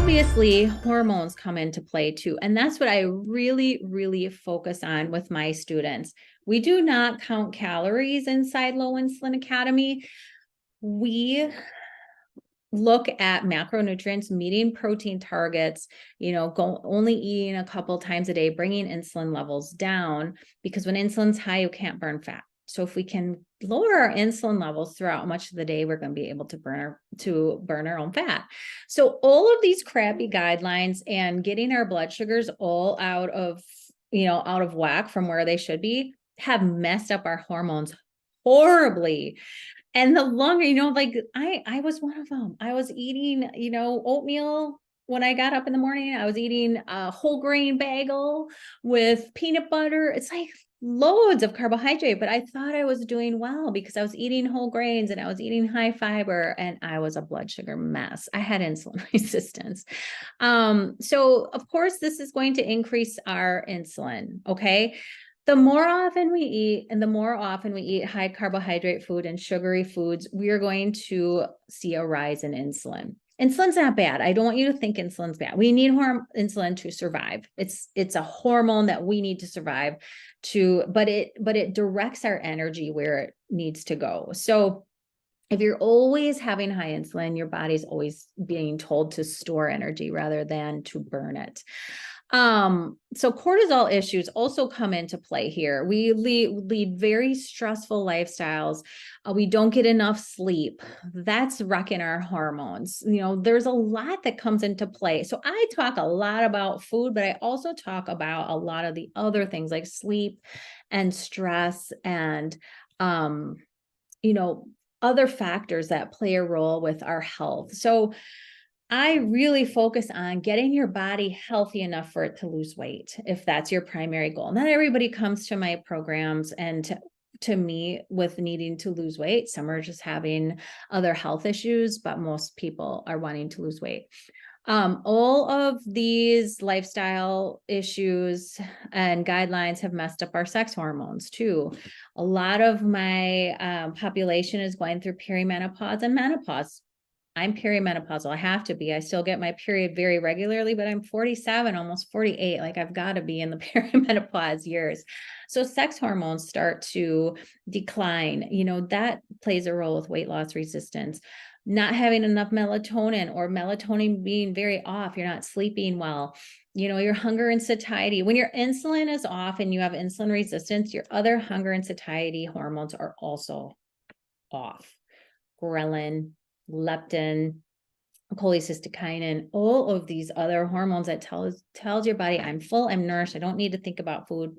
obviously hormones come into play too. And that's what I really, really focus on with my students. We do not count calories inside Low Insulin Academy. We look at macronutrients, meeting protein targets, only eating a couple times a day, bringing insulin levels down, because when insulin's high, you can't burn fat. So if we can lower our insulin levels throughout much of the day, we're going to be able to burn our own fat. So all of these crappy guidelines and getting our blood sugars all out of whack from where they should be have messed up our hormones horribly. And the longer, like I was one of them. I was eating, oatmeal when I got up in the morning. I was eating a whole grain bagel with peanut butter. It's like loads of carbohydrate, but I thought I was doing well because I was eating whole grains and I was eating high fiber, and I was a blood sugar mess. I had insulin resistance. So of course, this is going to increase our insulin. Okay. The more often we eat, and the more often we eat high carbohydrate food and sugary foods, we are going to see a rise in insulin. Insulin's not bad. I don't want you to think insulin's bad. We need insulin to survive. It's a hormone that we need to survive but it directs our energy where it needs to go. So if you're always having high insulin, your body's always being told to store energy rather than to burn it. So cortisol issues also come into play here. We lead very stressful lifestyles. We don't get enough sleep. That's wrecking our hormones. There's a lot that comes into play. So I talk a lot about food, but I also talk about a lot of the other things like sleep and stress and, other factors that play a role with our health. So I really focus on getting your body healthy enough for it to lose weight, if that's your primary goal. Not everybody comes to my programs and to me with needing to lose weight. Some are just having other health issues, but most people are wanting to lose weight. All of these lifestyle issues and guidelines have messed up our sex hormones too. A lot of my population is going through perimenopause and menopause. I'm perimenopausal. I have to be. I still get my period very regularly, but I'm 47, almost 48. Like I've got to be in the perimenopause years. So sex hormones start to decline. That plays a role with weight loss resistance. Not having enough melatonin, or melatonin being very off. You're not sleeping well. Your hunger and satiety. When your insulin is off and you have insulin resistance, your other hunger and satiety hormones are also off. Ghrelin, leptin, cholecystokinin, all of these other hormones that tells your body, I'm full, I'm nourished, I don't need to think about food,